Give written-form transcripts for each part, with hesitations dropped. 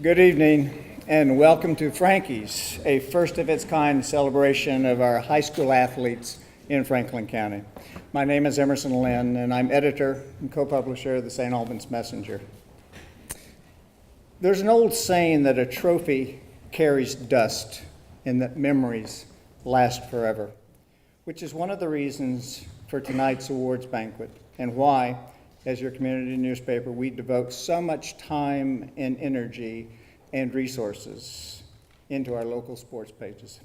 Good evening and welcome to Frankies, a first-of-its-kind celebration of our high school athletes in Franklin County. My name is Emerson Lynn and I'm editor and co-publisher of the Saint Albans Messenger. There's an old saying that a trophy carries dust and that memories last forever, which is one of the reasons for tonight's awards banquet and why, as your community newspaper, we devote so much time and energy and resources into our local sports pages.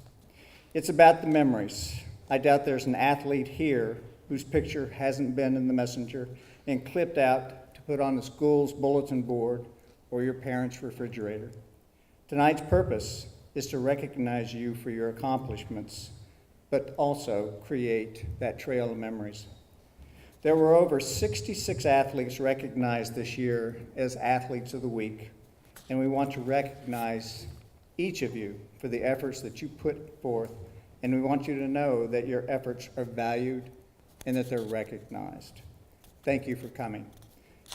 It's about the memories. I doubt there's an athlete here whose picture hasn't been in the Messenger and clipped out to put on the school's bulletin board or your parents' refrigerator. Tonight's purpose is to recognize you for your accomplishments, but also create that trail of memories. There were over 66 athletes recognized this year as Athletes of the Week, and we want to recognize each of you for the efforts that you put forth, and we want you to know that your efforts are valued and that they're recognized. Thank you for coming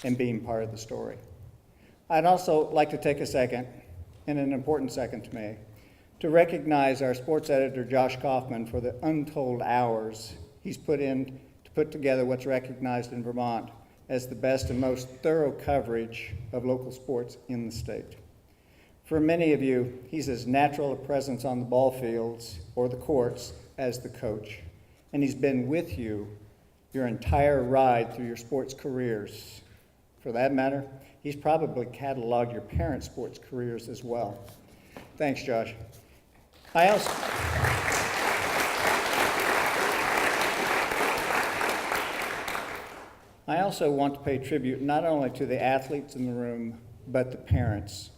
and being part of the story. I'd also like to take a second, and an important second to me, to recognize our sports editor, Josh Kaufman, for the untold hours he's put in to put together what's recognized in Vermont as the best and most thorough coverage of local sports in the state. For many of you, he's as natural a presence on the ball fields or the courts as the coach, and he's been with you your entire ride through your sports careers. For that matter, he's probably cataloged your parents' sports careers as well. Thanks, Josh. I also want to pay tribute not only to the athletes in the room, but the parents.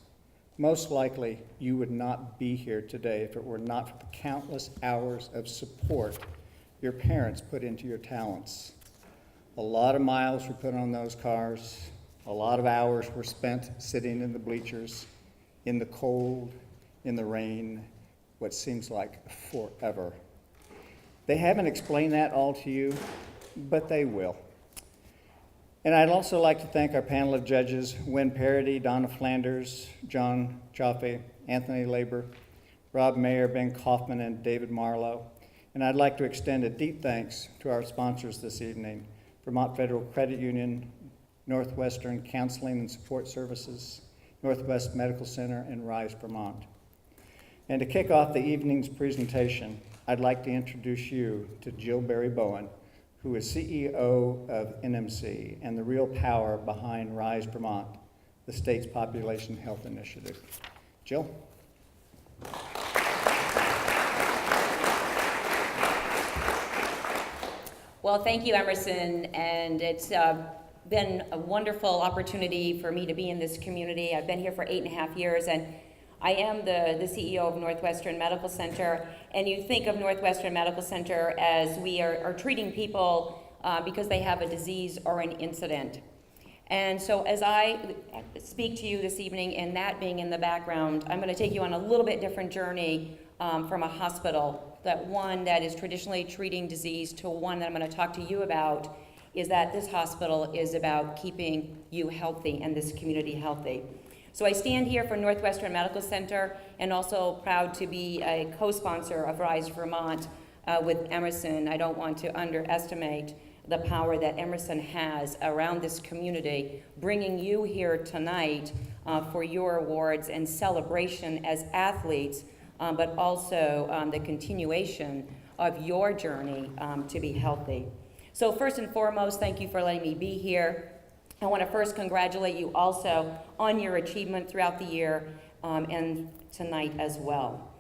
Most likely, you would not be here today if it were not for the countless hours of support your parents put into your talents. A lot of miles were put on those cars. A lot of hours were spent sitting in the bleachers, in the cold, in the rain, what seems like forever. They haven't explained that all to you, but they will. And I'd also like to thank our panel of judges, Wynn Parody, Donna Flanders, John Chaffee, Anthony Labor, Rob Mayer, Ben Kaufman, and David Marlowe. And I'd like to extend a deep thanks to our sponsors this evening, Vermont Federal Credit Union, Northwestern Counseling and Support Services, Northwest Medical Center, and Rise Vermont. And to kick off the evening's presentation, I'd like to introduce you to Jill Barry Bowen, who is CEO of NMC and the real power behind Rise Vermont, the state's population health initiative. Jill? Well, thank you, Emerson, and it's been a wonderful opportunity for me to be in this community. I've been here for 8.5 years, and I am the CEO of Northwestern Medical Center, and you think of Northwestern Medical Center as we are treating people because they have a disease or an incident. And so as I speak to you this evening, and that being in the background, I'm going to take you on a little bit different journey from a hospital, that one that is traditionally treating disease to one that I'm going to talk to you about is that this hospital is about keeping you healthy and this community healthy. So I stand here for Northwestern Medical Center and also proud to be a co-sponsor of Rise Vermont with Emerson. I don't want to underestimate the power that Emerson has around this community, bringing you here tonight for your awards and celebration as athletes, but also the continuation of your journey to be healthy. So first and foremost, thank you for letting me be here. I want to first congratulate you also on your achievement throughout the year and tonight as well.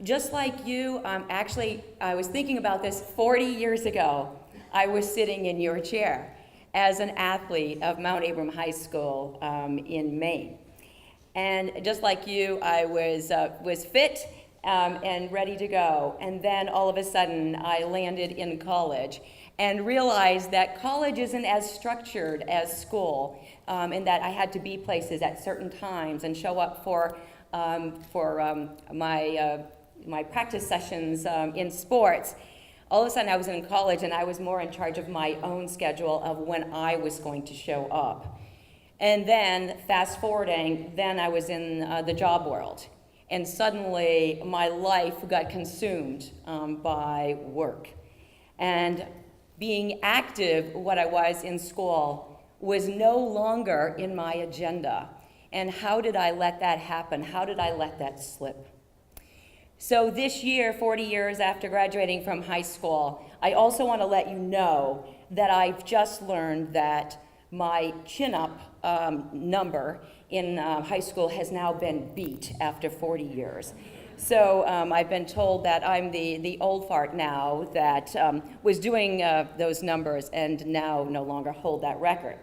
Just like you, actually, I was thinking about this 40 years ago. I was sitting in your chair as an athlete of Mount Abram High School in Maine. And just like you, I was fit and ready to go. And then all of a sudden, I landed in college and realized that college isn't as structured as school, and that I had to be places at certain times and show up for my practice sessions in sports. All of a sudden I was in college and I was more in charge of my own schedule of when I was going to show up. And then, fast forwarding, then I was in the job world. And suddenly, my life got consumed by work. And being active, what I was in school, was no longer in my agenda. And how did I let that happen? How did I let that slip? So this year, 40 years after graduating from high school, I also want to let you know that I've just learned that my chin-up number in high school has now been beat after 40 years. So I've been told that I'm the old fart now that was doing those numbers and now no longer hold that record.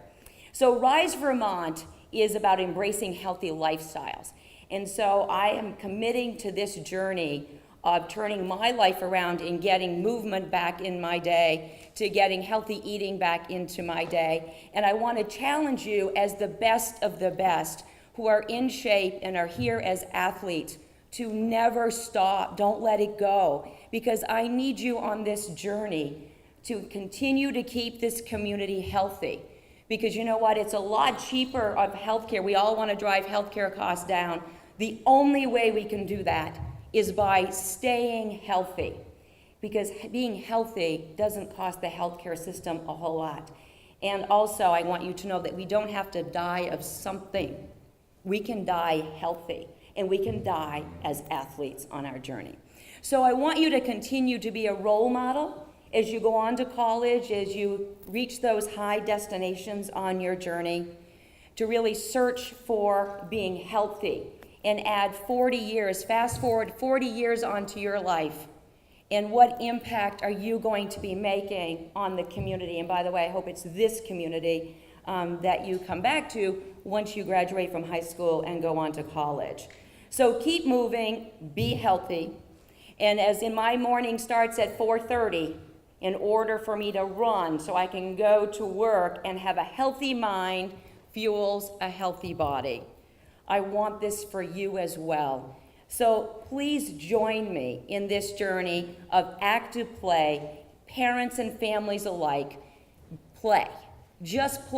So Rise Vermont is about embracing healthy lifestyles. And so I am committing to this journey of turning my life around and getting movement back in my day, to getting healthy eating back into my day. And I want to challenge you as the best of the best who are in shape and are here as athletes to never stop. Don't let it go, because I need you on this journey to continue to keep this community healthy. Because you know what? It's a lot cheaper of healthcare. We all want to drive healthcare costs down. The only way we can do that is by staying healthy, because being healthy doesn't cost the healthcare system a whole lot. And also, I want you to know that we don't have to die of something. We can die healthy, and we can die as athletes on our journey. So I want you to continue to be a role model as you go on to college, as you reach those high destinations on your journey, to really search for being healthy and add 40 years, fast forward 40 years onto your life, and what impact are you going to be making on the community? And by the way, I hope it's this community that you come back to once you graduate from high school and go on to college. So keep moving, be healthy, and as in my morning starts at 4:30, in order for me to run so I can go to work and have a healthy mind fuels a healthy body. I want this for you as well. So please join me in this journey of active play, parents and families alike. Play, just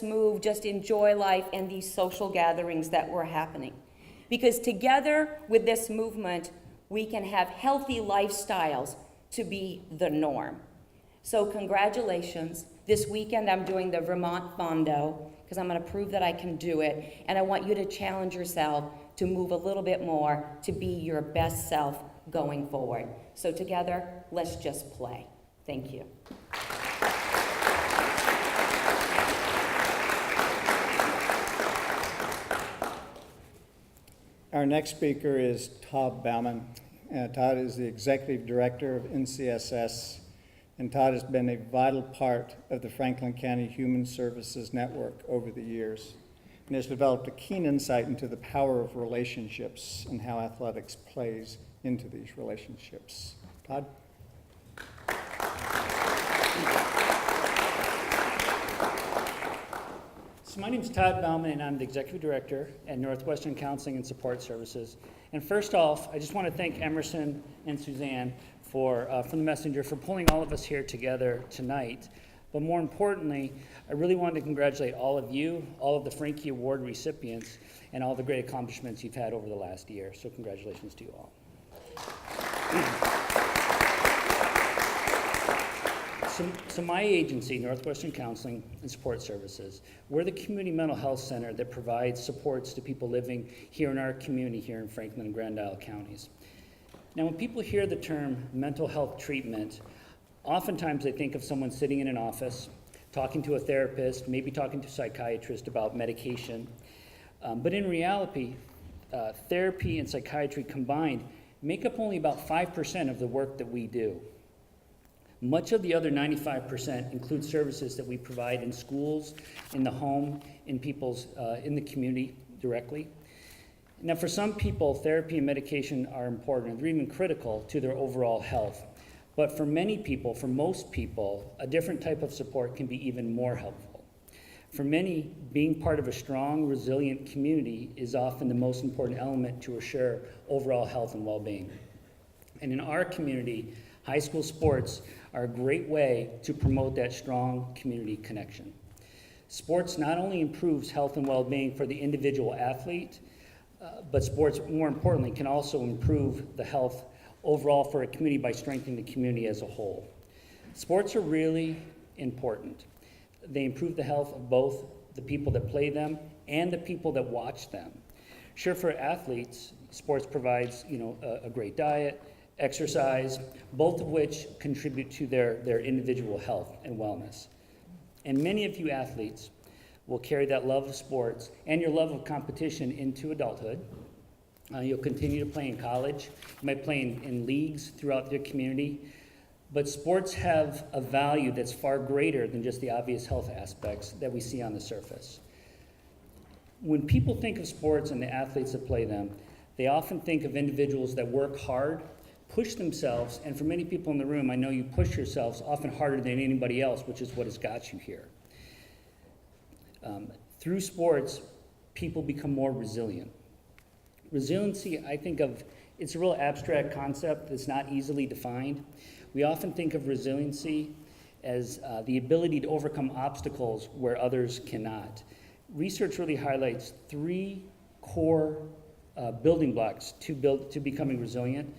move, just enjoy life and these social gatherings that were happening. Because together with this movement, we can have healthy lifestyles to be the norm. So congratulations. This weekend I'm doing the Vermont Fondo, because I'm going to prove that I can do it, and I want you to challenge yourself to move a little bit more to be your best self going forward. So together, let's just play. Thank you. Our next speaker is Todd Bauman. Todd is the Executive Director of NCSS, and Todd has been a vital part of the Franklin County Human Services Network over the years, and has developed a keen insight into the power of relationships and how athletics plays into these relationships. Todd? So my name is Todd Bauman, and I'm the Executive Director at Northwestern Counseling and Support Services. And first off, I just want to thank Emerson and Suzanne from the Messenger for pulling all of us here together tonight. But more importantly, I really wanted to congratulate all of you, all of the Frankie Award recipients, and all the great accomplishments you've had over the last year. So congratulations to you all. So my agency, Northwestern Counseling and Support Services, we're the community mental health center that provides supports to people living here in our community here in Franklin and Grand Isle counties. Now, when people hear the term mental health treatment, oftentimes they think of someone sitting in an office, talking to a therapist, maybe talking to a psychiatrist about medication. But in reality, therapy and psychiatry combined make up only about 5% of the work that we do. Much of the other 95% includes services that we provide in schools, in the home, in the community directly. Now, for some people, therapy and medication are important, they're even critical to their overall health. But for many people, for most people, a different type of support can be even more helpful. For many, being part of a strong, resilient community is often the most important element to assure overall health and well-being. And in our community, high school sports are a great way to promote that strong community connection. Sports not only improves health and well-being for the individual athlete, but sports, more importantly, can also improve the health overall for a community by strengthening the community as a whole. Sports are really important. They improve the health of both the people that play them and the people that watch them. Sure, for athletes, sports provides a great diet, exercise, both of which contribute to their individual health and wellness. And many of you athletes will carry that love of sports and your love of competition into adulthood. You'll continue to play in college. You might play in leagues throughout your community. But sports have a value that's far greater than just the obvious health aspects that we see on the surface. When people think of sports and the athletes that play them, they often think of individuals that work hard, push themselves, and for many people in the room, I know you push yourselves often harder than anybody else, which is what has got you here. Through sports, people become more resilient. Resiliency, I think of, it's a real abstract concept that's not easily defined. We often think of resiliency as the ability to overcome obstacles where others cannot. Research really highlights 3 core building blocks to becoming resilient.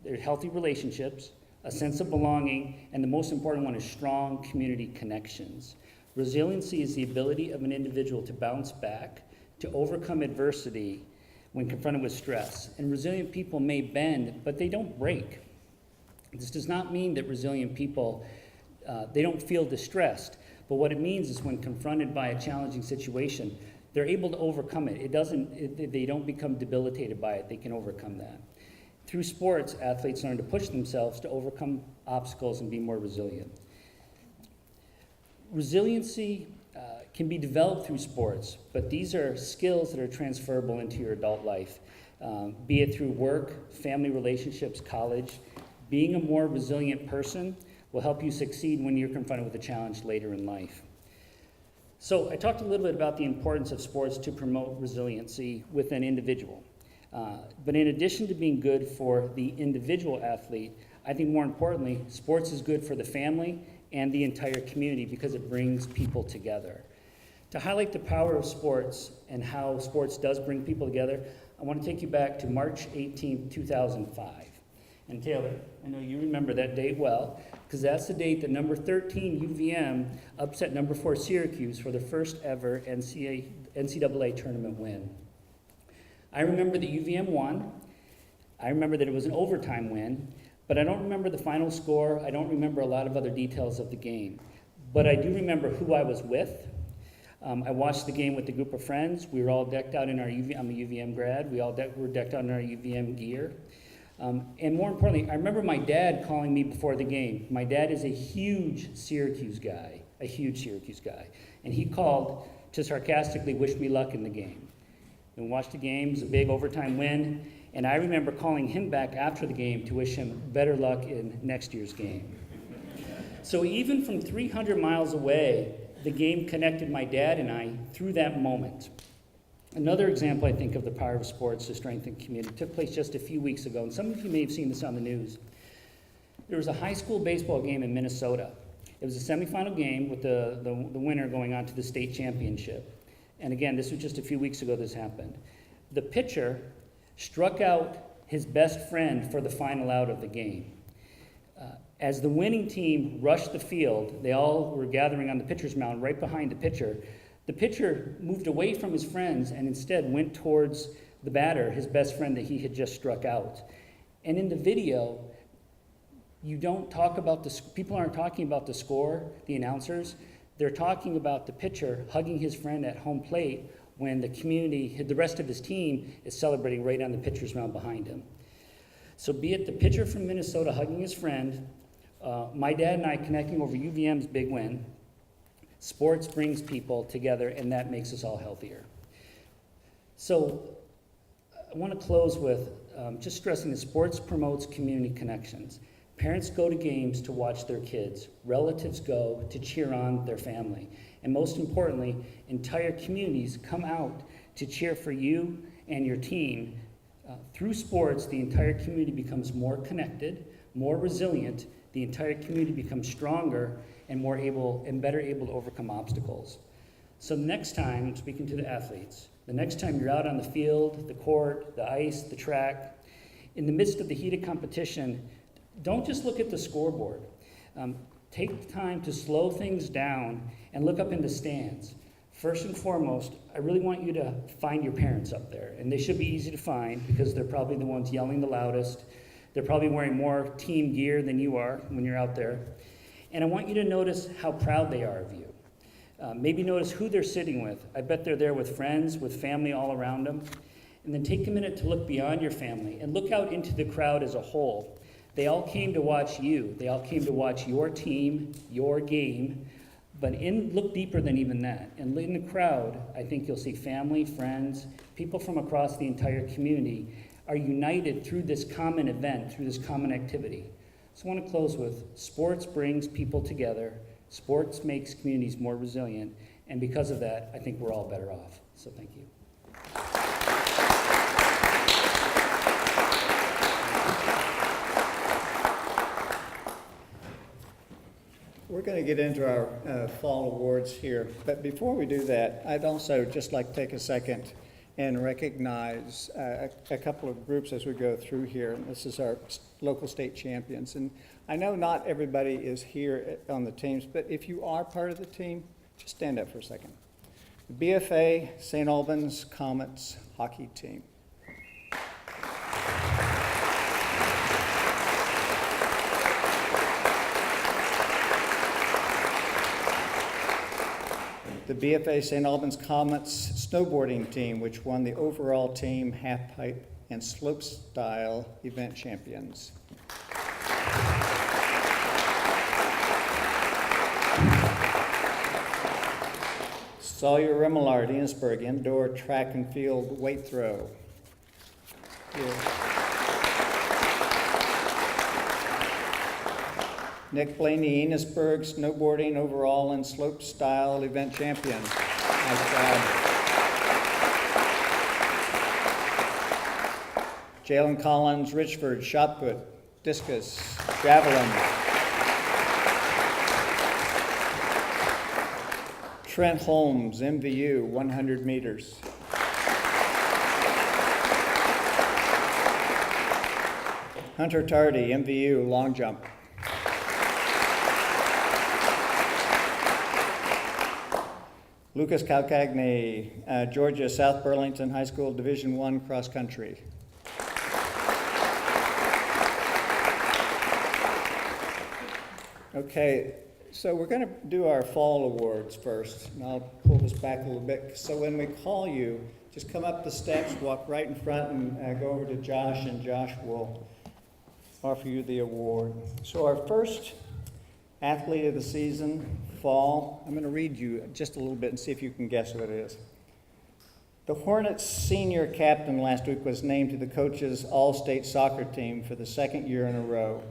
They're healthy relationships, a sense of belonging, and the most important one is strong community connections. Resiliency is the ability of an individual to bounce back, to overcome adversity when confronted with stress. And resilient people may bend, but they don't break. This does not mean that resilient people, they don't feel distressed, but what it means is when confronted by a challenging situation, they're able to overcome it. They don't become debilitated by it, they can overcome that. Through sports, athletes learn to push themselves to overcome obstacles and be more resilient. Resiliency can be developed through sports, but these are skills that are transferable into your adult life, be it through work, family relationships, college. Being a more resilient person will help you succeed when you're confronted with a challenge later in life. So I talked a little bit about the importance of sports to promote resiliency with an individual. But in addition to being good for the individual athlete, I think more importantly, sports is good for the family and the entire community because it brings people together. To highlight the power of sports and how sports does bring people together, I want to take you back to March 18, 2005. And Taylor, I know you remember that date well, because that's the date that number 13 UVM upset number 4 Syracuse for the first ever NCAA tournament win. I remember that UVM won. I remember that it was an overtime win, but I don't remember the final score. I don't remember a lot of other details of the game. But I do remember who I was with. I watched the game with a group of friends. We were all decked out in our UVM, I'm a UVM grad. We all were decked out in our UVM gear. And more importantly, I remember my dad calling me before the game. My dad is a huge Syracuse guy. And he called to sarcastically wish me luck in the game. And we watched the game, it was a big overtime win. And I remember calling him back after the game to wish him better luck in next year's game. So even from 300 miles away, the game connected my dad and I through that moment. Another example, I think, of the power of sports to strengthen community took place just a few weeks ago, and some of you may have seen this on the news. There was a high school baseball game in Minnesota. It was a semifinal game with the winner going on to the state championship. And again, this was just a few weeks ago this happened. The pitcher struck out his best friend for the final out of the game. As the winning team rushed the field, they all were gathering on the pitcher's mound right behind the pitcher. The pitcher moved away from his friends and instead went towards the batter, his best friend that he had just struck out. And in the video, you don't talk about people aren't talking about the score, the announcers. They're talking about the pitcher hugging his friend at home plate when the rest of his team is celebrating right on the pitcher's mound behind him. So be it the pitcher from Minnesota hugging his friend, my dad and I connecting over UVM's big win, sports brings people together, and that makes us all healthier. So I want to close with just stressing that sports promotes community connections. Parents go to games to watch their kids. Relatives go to cheer on their family. And most importantly, entire communities come out to cheer for you and your team. Through sports, the entire community becomes more connected, more resilient. The entire community becomes stronger and better able to overcome obstacles. So next time, speaking to the athletes, the next time you're out on the field, the court, the ice, the track, in the midst of the heated competition, don't just look at the scoreboard. Take the time to slow things down and look up in the stands. First and foremost, I really want you to find your parents up there. And they should be easy to find because they're probably the ones yelling the loudest. They're probably wearing more team gear than you are when you're out there. And I want you to notice how proud they are of you. Maybe notice who they're sitting with. I bet they're there with friends, with family all around them. And then take a minute to look beyond your family and look out into the crowd as a whole. They all came to watch you. They all came to watch your team, your game. But look deeper than even that. And in the crowd, I think you'll see family, friends, people from across the entire community are united through this common event, through this common activity. So I want to close with sports brings people together. Sports makes communities more resilient. And because of that, I think we're all better off. So thank you. We're going to get into our fall awards here, but before we do that, I'd also just like to take a second and recognize a couple of groups as we go through here. This is our local state champions, and I know not everybody is here on the teams, but if you are part of the team, just stand up for a second. The BFA Saint Albans Comets hockey team. The BFA Saint Albans Comets snowboarding team, which won the overall team halfpipe and slopestyle event champions. Sawyer Remillard, Enosburg, indoor track and field weight throw. Nick Blaney, Enosburg, snowboarding overall and slopestyle event champion. Nice job. Jalen Collins, Richford, shot put, discus, javelin. Trent Holmes, MVU, 100 meters. Hunter Tardy, MVU, long jump. Lucas Calcagne, Georgia, South Burlington High School, Division I cross country. Okay, so we're going to do our fall awards first, and I'll pull this back a little bit. So when we call you, just come up the steps, walk right in front, and go over to Josh, and Josh will offer you the award. So our first athlete of the season, fall, I'm going to read you just a little bit and see if you can guess what it is. The Hornets senior captain last week was named to the coach's all-state soccer team for the second year in a row.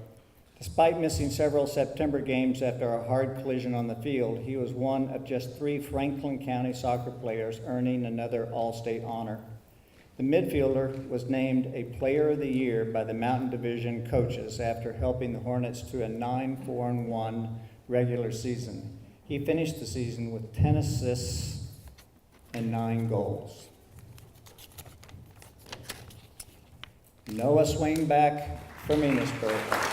Despite missing several September games after a hard collision on the field, he was one of just 3 Franklin County soccer players earning another all-state honor. The midfielder was named a Player of the Year by the Mountain Division coaches after helping the Hornets to a 9-4-1 regular season. He finished the season with 10 assists and 9 goals. Noah Swingback from Enosburg.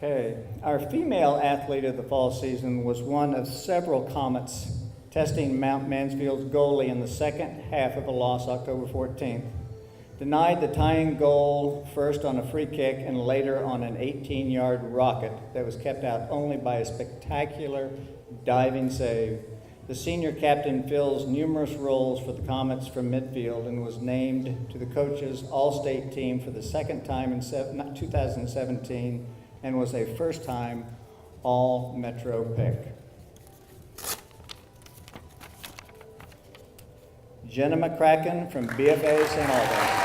Okay, our female athlete of the fall season was one of several Comets testing Mount Mansfield's goalie in the second half of a loss October 14th. Denied the tying goal first on a free kick and later on an 18-yard rocket that was kept out only by a spectacular diving save. The senior captain fills numerous roles for the Comets from midfield and was named to the coach's all-state team for the second time in 2017 and was a first-time all-Metro pick. Jenna McCracken from BFA Saint Albans.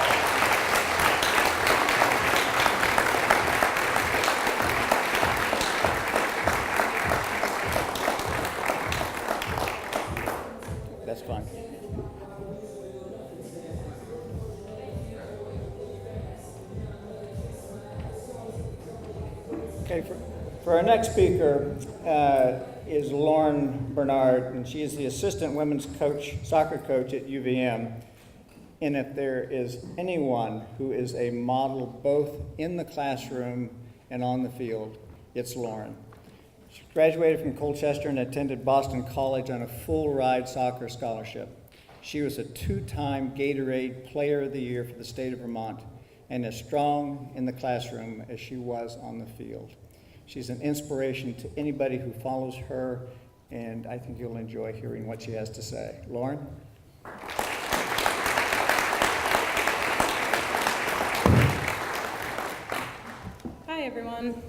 Okay, for our next speaker is Lauren Bernard, and she is the assistant women's soccer coach at UVM. And if there is anyone who is a model both in the classroom and on the field, it's Lauren. She graduated from Colchester and attended Boston College on a full-ride soccer scholarship. She was a two-time Gatorade Player of the Year for the state of Vermont, and as strong in the classroom as she was on the field. She's an inspiration to anybody who follows her, and I think you'll enjoy hearing what she has to say. Lauren? Hi, everyone.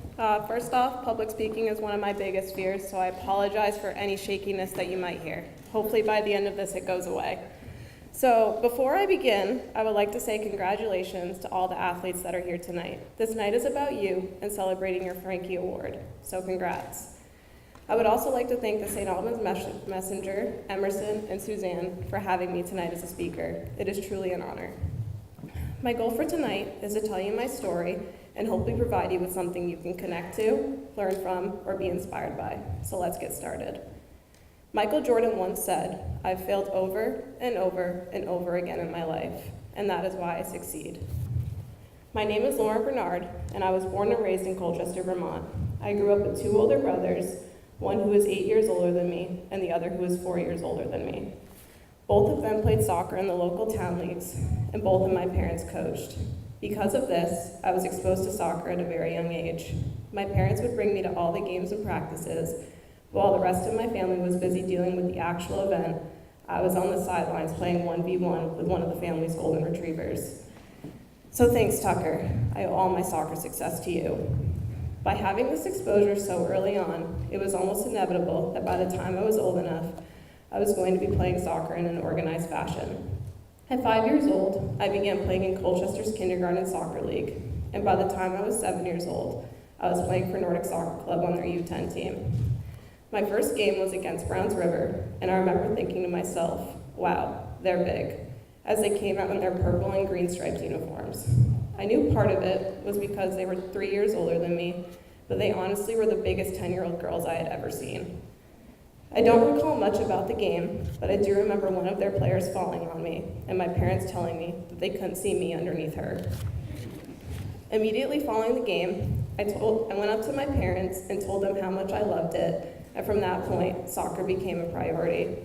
First off, public speaking is one of my biggest fears, so I apologize for any shakiness that you might hear. Hopefully by the end of this, it goes away. So before I begin, I would like to say congratulations to all the athletes that are here tonight. This night is about you and celebrating your Frankie Award, so congrats. I would also like to thank the Saint Albans Messenger, Emerson, and Suzanne for having me tonight as a speaker. It is truly an honor. My goal for tonight is to tell you my story and hopefully provide you with something you can connect to, learn from, or be inspired by. So let's get started. Michael Jordan once said, "I've failed over and over and over again in my life, and that is why I succeed." My name is Lauren Bernard, and I was born and raised in Colchester, Vermont. I grew up with two older brothers, one who is 8 years older than me, and the other who is 4 years older than me. Both of them played soccer in the local town leagues, and both of my parents coached. Because of this, I was exposed to soccer at a very young age. My parents would bring me to all the games and practices. While the rest of my family was busy dealing with the actual event, I was on the sidelines playing 1v1 with one of the family's golden retrievers. So thanks, Tucker. I owe all my soccer success to you. By having this exposure so early on, it was almost inevitable that by the time I was old enough, I was going to be playing soccer in an organized fashion. At 5 years old, I began playing in Colchester's kindergarten soccer league, and by the time I was 7 years old, I was playing for Nordic Soccer Club on their U10 team. My first game was against Browns River, and I remember thinking to myself, wow, they're big, as they came out in their purple and green striped uniforms. I knew part of it was because they were 3 years older than me, but they honestly were the biggest 10-year-old girls I had ever seen. I don't recall much about the game, but I do remember one of their players falling on me, and my parents telling me that they couldn't see me underneath her. Immediately following the game, I went up to my parents and told them how much I loved it, and from that point, soccer became a priority.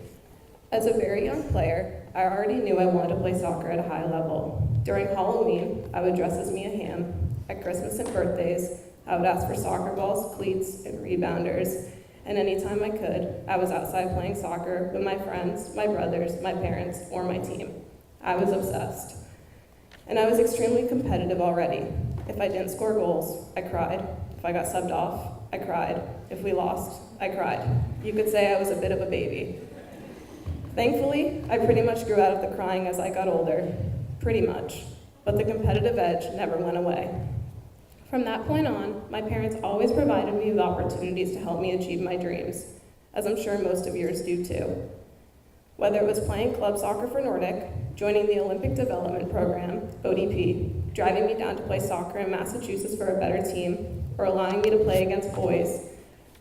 As a very young player, I already knew I wanted to play soccer at a high level. During Halloween, I would dress as Mia Hamm. At Christmas and birthdays, I would ask for soccer balls, cleats, and rebounders. And anytime I could, I was outside playing soccer with my friends, my brothers, my parents, or my team. I was obsessed. And I was extremely competitive already. If I didn't score goals, I cried. If I got subbed off, I cried. If we lost, I cried. You could say I was a bit of a baby. Thankfully, I pretty much grew out of the crying as I got older. Pretty much. But the competitive edge never went away. From that point on, my parents always provided me with opportunities to help me achieve my dreams, as I'm sure most of yours do too. Whether it was playing club soccer for Nordic, joining the Olympic Development Program, ODP, driving me down to play soccer in Massachusetts for a better team, or allowing me to play against boys,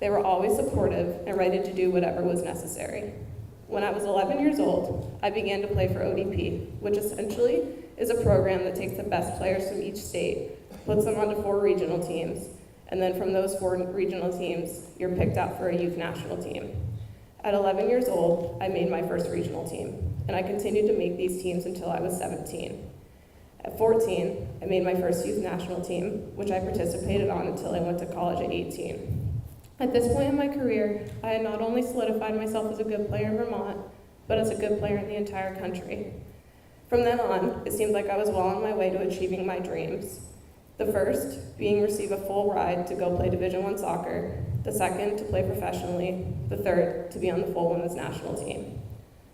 they were always supportive and ready to do whatever was necessary. When I was 11 years old, I began to play for ODP, which essentially is a program that takes the best players from each state, puts them onto 4 regional teams, and then from those 4 regional teams, you're picked out for a youth national team. At 11 years old, I made my first regional team, and I continued to make these teams until I was 17. At 14, I made my first youth national team, which I participated on until I went to college at 18. At this point in my career, I had not only solidified myself as a good player in Vermont, but as a good player in the entire country. From then on, it seemed like I was well on my way to achieving my dreams. The first being receive a full ride to go play Division I soccer, the second to play professionally, the third to be on the full women's national team.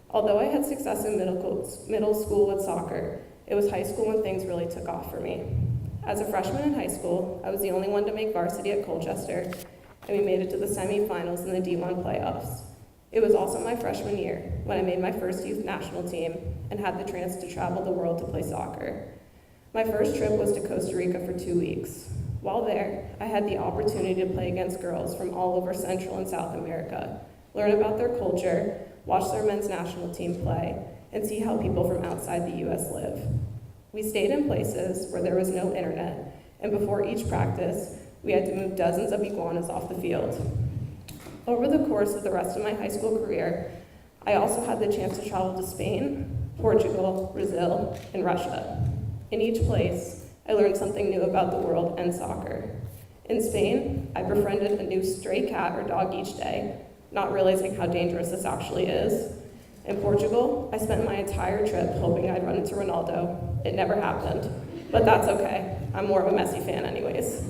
Although I had success in middle school with soccer, it was high school when things really took off for me. As a freshman in high school, I was the only one to make varsity at Colchester, and we made it to the semifinals in the D1 playoffs. It was also my freshman year when I made my first youth national team and had the chance to travel the world to play soccer. My first trip was to Costa Rica for 2 weeks. While there, I had the opportunity to play against girls from all over Central and South America, learn about their culture, watch their men's national team play, and see how people from outside the US live. We stayed in places where there was no internet, and before each practice, we had to move dozens of iguanas off the field. Over the course of the rest of my high school career, I also had the chance to travel to Spain, Portugal, Brazil, and Russia. In each place, I learned something new about the world and soccer. In Spain, I befriended a new stray cat or dog each day, not realizing how dangerous this actually is. In Portugal, I spent my entire trip hoping I'd run into Ronaldo. It never happened, but that's okay. I'm more of a Messi fan anyways.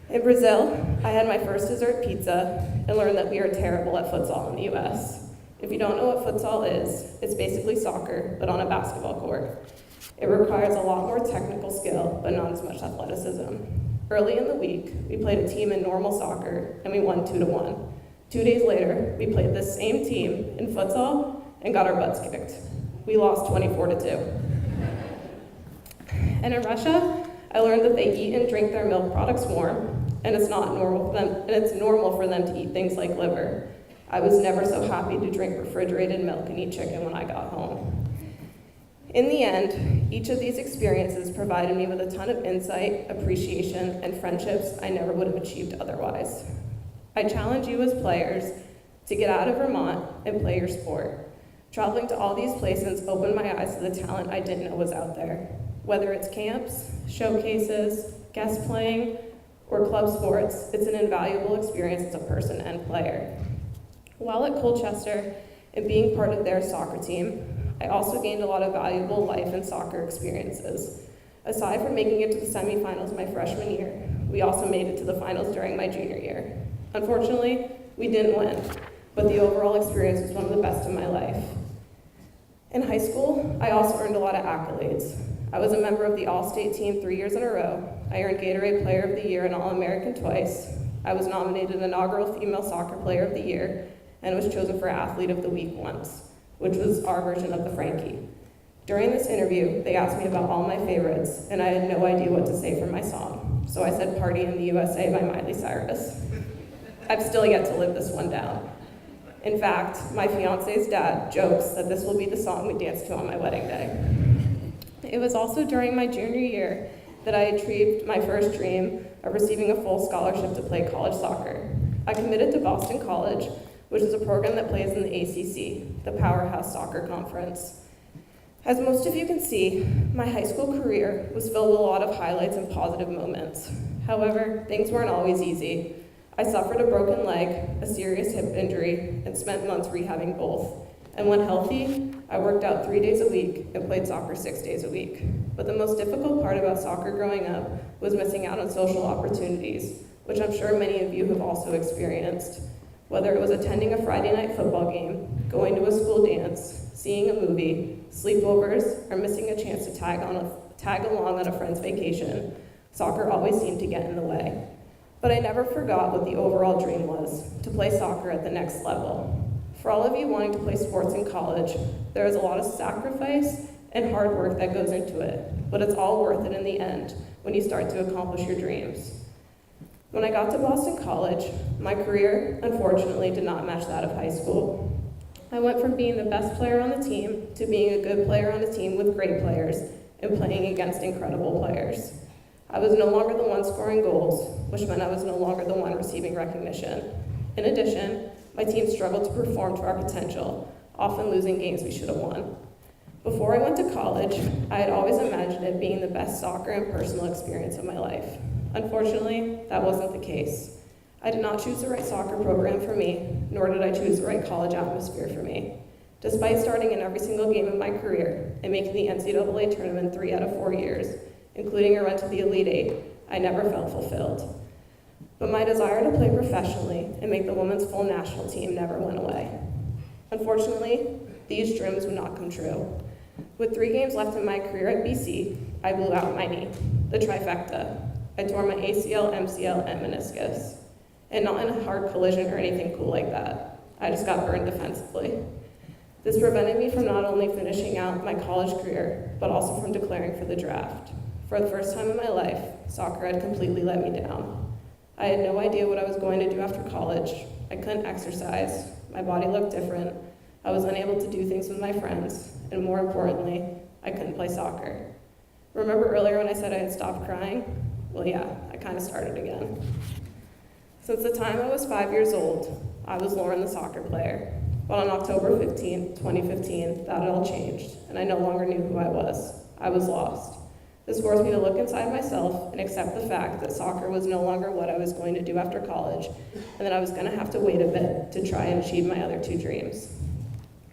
In Brazil, I had my first dessert pizza and learned that we are terrible at futsal in the US. If you don't know what futsal is, it's basically soccer, but on a basketball court. It requires a lot more technical skill, but not as much athleticism. Early in the week, we played a team in normal soccer, and we won 2-1. 2 days later, we played this same team in futsal and got our butts kicked. We lost 24-2. And in Russia, I learned that they eat and drink their milk products warm, and it's normal for them to eat things like liver. I was never so happy to drink refrigerated milk and eat chicken when I got home. In the end, each of these experiences provided me with a ton of insight, appreciation, and friendships I never would have achieved otherwise. I challenge you as players to get out of Vermont and play your sport. Traveling to all these places opened my eyes to the talent I didn't know was out there. Whether it's camps, showcases, guest playing, or club sports, it's an invaluable experience as a person and player. While at Colchester and being part of their soccer team, I also gained a lot of valuable life and soccer experiences. Aside from making it to the semifinals my freshman year, we also made it to the finals during my junior year. Unfortunately, we didn't win, but the overall experience was one of the best of my life. In high school, I also earned a lot of accolades. I was a member of the All-State team 3 years in a row. I earned Gatorade Player of the Year and All-American twice. I was nominated inaugural Female Soccer Player of the Year and was chosen for Athlete of the Week once, which was our version of the Frankie. During this interview, they asked me about all my favorites, and I had no idea what to say for my song. So I said Party in the USA by Miley Cyrus. I've still yet to live this one down. In fact, my fiance's dad jokes that this will be the song we dance to on my wedding day. It was also during my junior year that I achieved my first dream of receiving a full scholarship to play college soccer. I committed to Boston College, which is a program that plays in the ACC, the Powerhouse Soccer Conference. As most of you can see, my high school career was filled with a lot of highlights and positive moments. However, things weren't always easy. I suffered a broken leg, a serious hip injury, and spent months rehabbing both. And when healthy, I worked out 3 days a week and played soccer 6 days a week. But the most difficult part about soccer growing up was missing out on social opportunities, which I'm sure many of you have also experienced. Whether it was attending a Friday night football game, going to a school dance, seeing a movie, sleepovers, or missing a chance to tag along on a friend's vacation, soccer always seemed to get in the way. But I never forgot what the overall dream was, to play soccer at the next level. For all of you wanting to play sports in college, there is a lot of sacrifice and hard work that goes into it, but it's all worth it in the end when you start to accomplish your dreams. When I got to Boston College, my career, unfortunately, did not match that of high school. I went from being the best player on the team to being a good player on a team with great players and playing against incredible players. I was no longer the one scoring goals, which meant I was no longer the one receiving recognition. In addition, my team struggled to perform to our potential, often losing games we should have won. Before I went to college, I had always imagined it being the best soccer and personal experience of my life. Unfortunately, that wasn't the case. I did not choose the right soccer program for me, nor did I choose the right college atmosphere for me. Despite starting in every single game of my career and making the NCAA tournament 3 out of 4 years, including a run to the Elite Eight, I never felt fulfilled. But my desire to play professionally and make the women's full national team never went away. Unfortunately, these dreams would not come true. With 3 games left in my career at BC, I blew out my knee, the trifecta. I tore my ACL, MCL, and meniscus. And not in a hard collision or anything cool like that. I just got burned defensively. This prevented me from not only finishing out my college career, but also from declaring for the draft. For the first time in my life, soccer had completely let me down. I had no idea what I was going to do after college. I couldn't exercise. My body looked different. I was unable to do things with my friends. And more importantly, I couldn't play soccer. Remember earlier when I said I had stopped crying? Well, yeah, I kind of started again. Since the time I was 5 years old, I was Lauren the soccer player. But on October 15, 2015, that all changed, and I no longer knew who I was. I was lost. This forced me to look inside myself and accept the fact that soccer was no longer what I was going to do after college, and that I was going to have to wait a bit to try and achieve my other two dreams.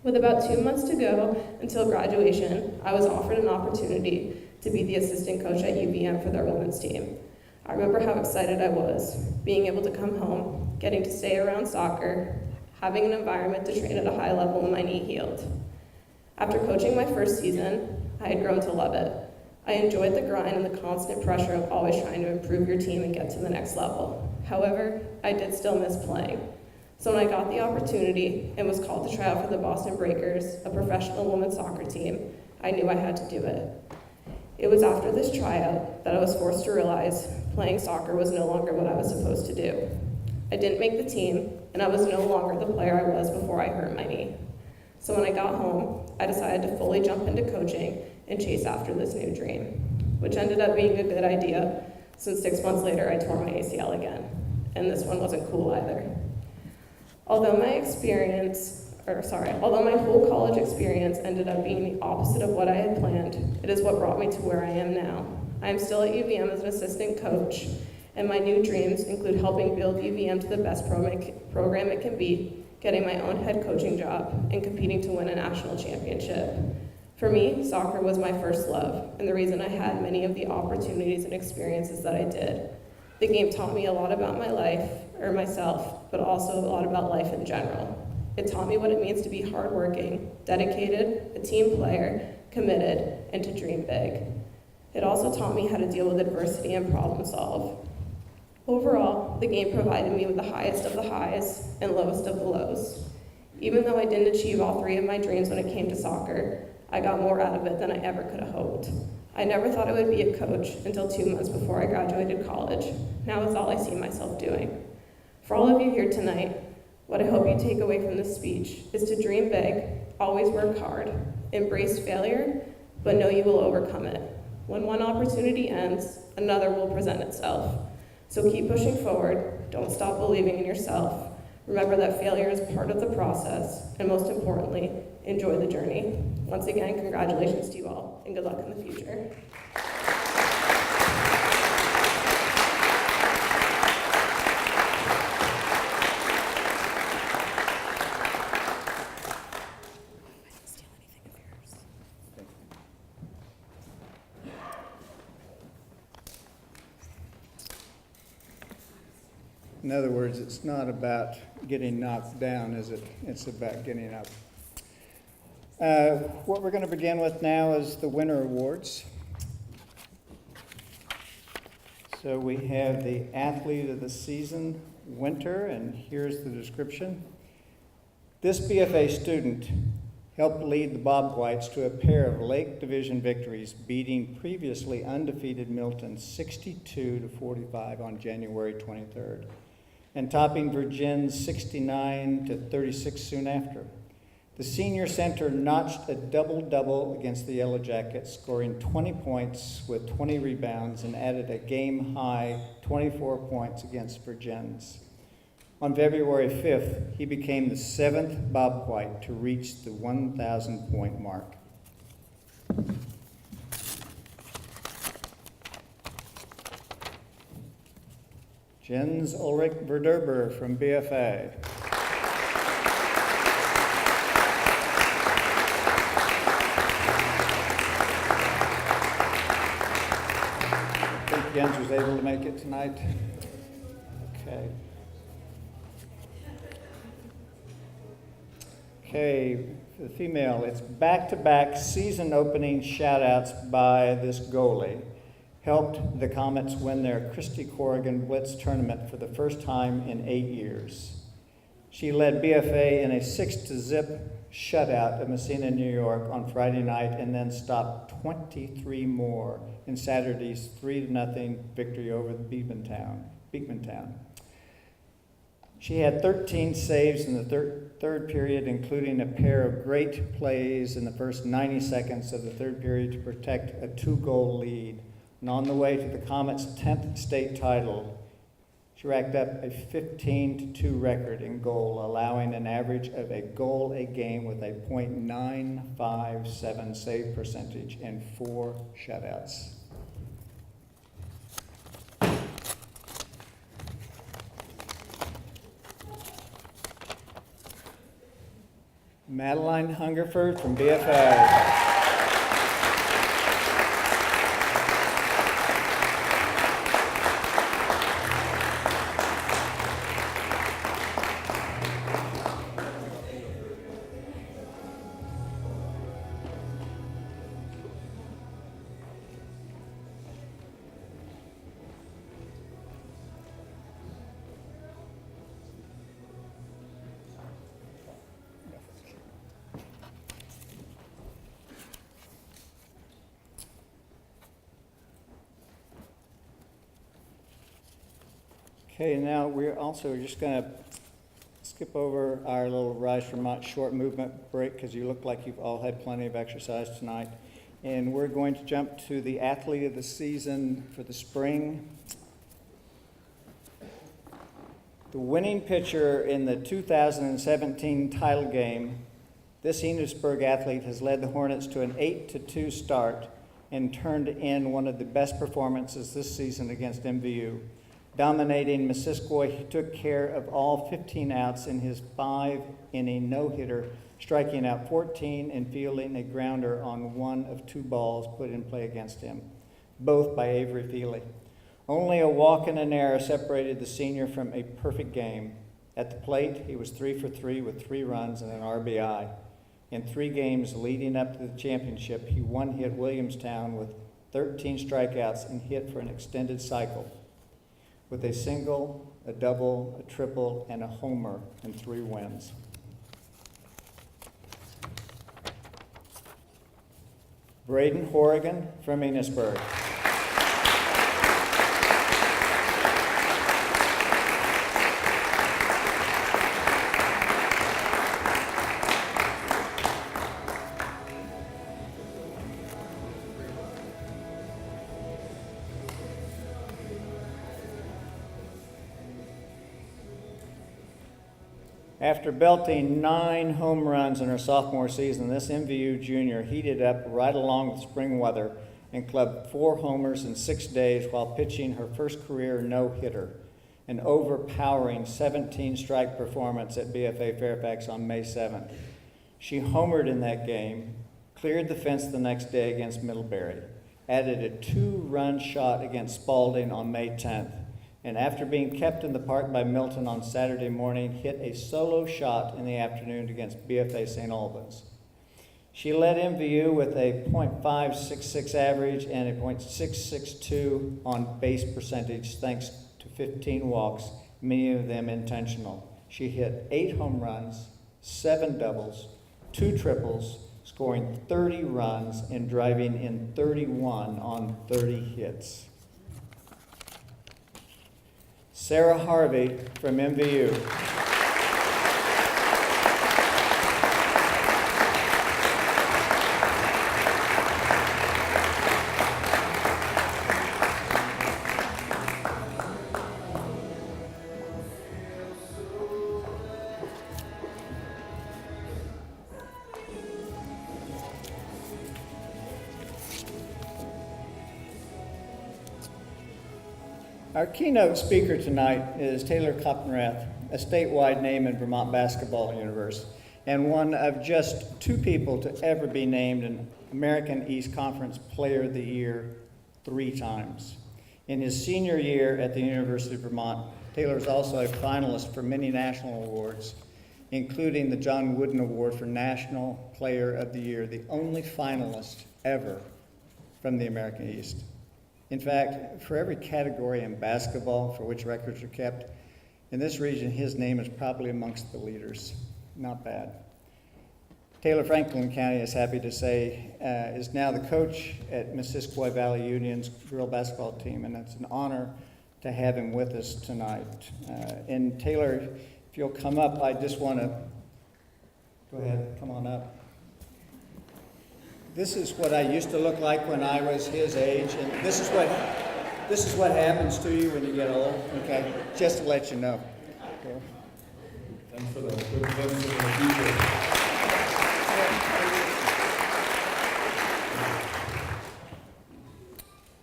With about 2 months to go until graduation, I was offered an opportunity to be the assistant coach at UVM for their women's team. I remember how excited I was, being able to come home, getting to stay around soccer, having an environment to train at a high level when my knee healed. After coaching my first season, I had grown to love it. I enjoyed the grind and the constant pressure of always trying to improve your team and get to the next level. However, I did still miss playing. So when I got the opportunity and was called to try out for the Boston Breakers, a professional women's soccer team, I knew I had to do it. It was after this tryout that I was forced to realize playing soccer was no longer what I was supposed to do. I didn't make the team, and I was no longer the player I was before I hurt my knee. So when I got home, I decided to fully jump into coaching and chase after this new dream, which ended up being a good idea, since 6 months later I tore my ACL again, and this one wasn't cool either. Although my whole college experience ended up being the opposite of what I had planned, it is what brought me to where I am now. I am still at UVM as an assistant coach, and my new dreams include helping build UVM to the best program it can be, getting my own head coaching job, and competing to win a national championship. For me, soccer was my first love, and the reason I had many of the opportunities and experiences that I did. The game taught me a lot about myself, but also a lot about life in general. It taught me what it means to be hardworking, dedicated, a team player, committed, and to dream big. It also taught me how to deal with adversity and problem solve. Overall, the game provided me with the highest of the highs and lowest of the lows. Even though I didn't achieve all three of my dreams when it came to soccer, I got more out of it than I ever could have hoped. I never thought I would be a coach until 2 months before I graduated college. Now it's all I see myself doing. For all of you here tonight, what I hope you take away from this speech is to dream big, always work hard, embrace failure, but know you will overcome it. When one opportunity ends, another will present itself. So keep pushing forward, don't stop believing in yourself. Remember that failure is part of the process, and most importantly, enjoy the journey. Once again, congratulations to you all, and good luck in the future. In other words, it's not about getting knocked down, is it? It's about getting up. What we're going to begin with now is the Winter Awards. So we have the Athlete of the Season, Winter, and here's the description. This BFA student helped lead the Bob Whites to a pair of Lake Division victories, beating previously undefeated Milton 62-45 on January 23rd, and topping Virginia's 69-36 soon after. The senior center notched a double-double against the Yellow Jackets, scoring 20 points with 20 rebounds, and added a game-high 24 points against Virginia's. On February 5th, he became the 7th Bob White to reach the 1,000-point mark. Jens Ulrich Verderber from BFA. I think Jens was able to make it tonight. Okay. Okay, for the female, it's back-to-back season opening shout-outs by this goalie. Helped the Comets win their Christy Corrigan Blitz tournament for the first time in 8 years. She led BFA in a 6-0 shutout of Messina, New York on Friday night, and then stopped 23 more in Saturday's 3-0 victory over the Beekmantown. She had 13 saves in the third period, including a pair of great plays in the first 90 seconds of the third period to protect a 2-goal lead. And on the way to the Comets' 10th state title, she racked up a 15-2 record in goal, allowing an average of a goal a game with a .957 save percentage and 4 shutouts. Madeline Hungerford from BFA. Okay, now we're also just going to skip over our little Rise Vermont short movement break because you look like you've all had plenty of exercise tonight. And we're going to jump to the athlete of the season for the spring. The winning pitcher in the 2017 title game, this Enosburg athlete has led the Hornets to an 8-2 start and turned in one of the best performances this season against MVU. Dominating Missisquoi, he took care of all 15 outs in his 5-inning no-hitter, striking out 14 and fielding a grounder on one of 2 balls put in play against him, both by Avery Feely. Only a walk and an error separated the senior from a perfect game. At the plate, he was 3 for 3 with 3 runs and an RBI. In 3 games leading up to the championship, he one-hit Williamstown with 13 strikeouts and hit for an extended cycle, with a single, a double, a triple, and a homer in 3 wins. Braden Horrigan from Enosburg. After belting 9 home runs in her sophomore season, this MVU junior heated up right along with spring weather and clubbed 4 homers in 6 days while pitching her first career no-hitter, an overpowering 17-strike performance at BFA Fairfax on May 7th. She homered in that game, cleared the fence the next day against Middlebury, added a 2-run shot against Spalding on May 10th, and after being kept in the park by Milton on Saturday morning, hit a solo shot in the afternoon against BFA Saint Albans. She led MVU with a .566 average and a .662 on base percentage thanks to 15 walks, many of them intentional. She hit 8 home runs, 7 doubles, 2 triples, scoring 30 runs and driving in 31 on 30 hits. Sarah Harvey from MVU. Our keynote speaker tonight is Taylor Coppenrath, a statewide name in Vermont basketball universe, and one of just 2 people to ever be named an American East Conference Player of the Year 3 times. In his senior year at the University of Vermont, Taylor is also a finalist for many national awards, including the John Wooden Award for National Player of the Year, the only finalist ever from the American East. In fact, for every category in basketball for which records are kept, In this region, his name is probably amongst the leaders. Not bad. Taylor Franklin County, is happy to say, is now the coach at Missisquoi Valley Union's girl basketball team, and it's an honor to have him with us tonight. And Taylor, if you'll come up, I just want to, go ahead, come on up. This is what I used to look like when I was his age, and this is what happens to you when you get old, okay? Just to let you know. Okay. Thanks for that. Good glimpse into the future.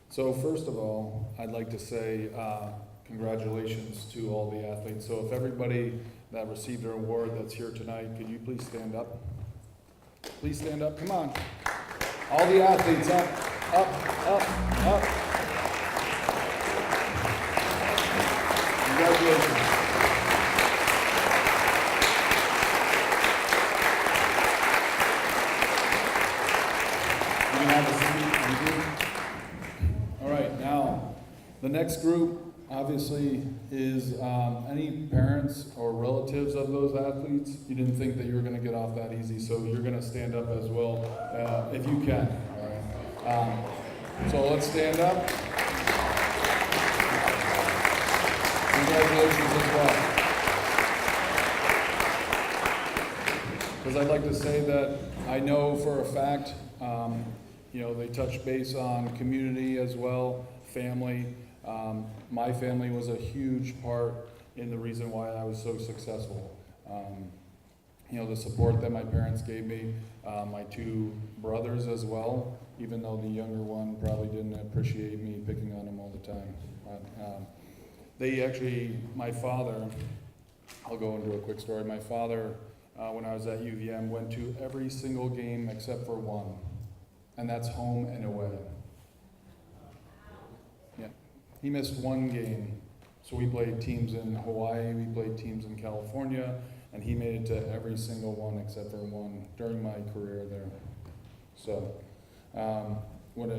So first of all, I'd like to say congratulations to all the athletes. So if everybody that received their award that's here tonight, could you please stand up? Please stand up. Come on. All the athletes, up, up, up, up. Congratulations. You can have a seat. Thank you. All right, now, the next group, obviously, is any parents or relatives of those athletes. You didn't think that you were going to get off that easy, so you're going to stand up as well, if you can. All right. So let's stand up. Congratulations as well. Because I'd like to say that I know for a fact, they touch base on community as well, family. My family was a huge part in the reason why I was so successful. The support that my parents gave me, my two brothers as well, even though the younger one probably didn't appreciate me picking on him all the time. My father, I'll go into a quick story. My father, when I was at UVM, went to every single game except for one, and that's home and away. Yeah, he missed one game. So we played teams in Hawaii, we played teams in California, and he made it to every single one except for one during my career there. So, what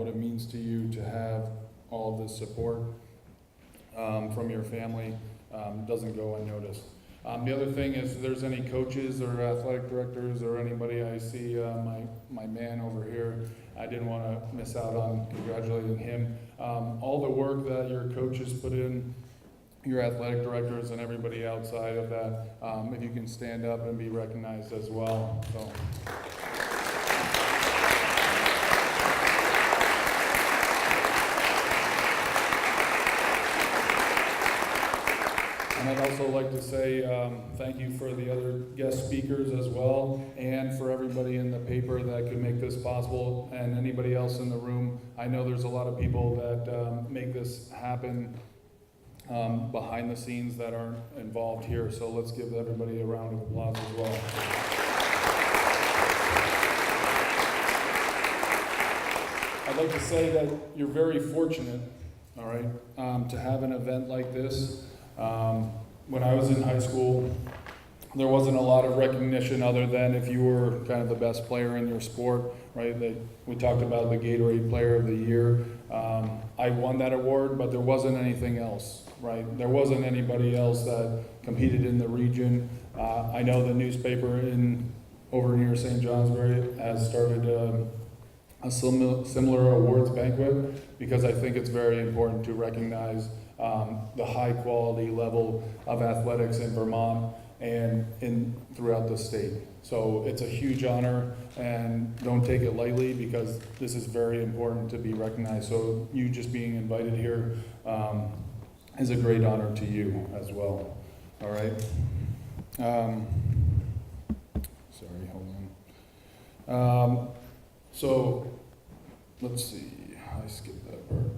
it means to you to have all this support from your family doesn't go unnoticed. The other thing is, if there's any coaches or athletic directors or anybody I see, my man over here, I didn't want to miss out on congratulating him. All the work that your coaches put in, your athletic directors and everybody outside of that, if you can stand up and be recognized as well. So. And I'd also like to say thank you for the other guest speakers as well, and for everybody in the paper that could make this possible, and anybody else in the room. I know there's a lot of people that make this happen behind the scenes that aren't involved here, so let's give everybody a round of applause as well. I'd like to say that you're very fortunate, all right, to have an event like this. When I was in high school, there wasn't a lot of recognition other than if you were kind of the best player in your sport, right? We talked about the Gatorade Player of the Year. I won that award, but there wasn't anything else, right? There wasn't anybody else that competed in the region. I know the newspaper over near St. Johnsbury has started a similar awards banquet, because I think it's very important to recognize the high quality level of athletics in Vermont and throughout the state. So it's a huge honor, and don't take it lightly, because this is very important to be recognized. So you just being invited here is a great honor to you as well. All right. Sorry, hold on. So let's see. I skipped that part.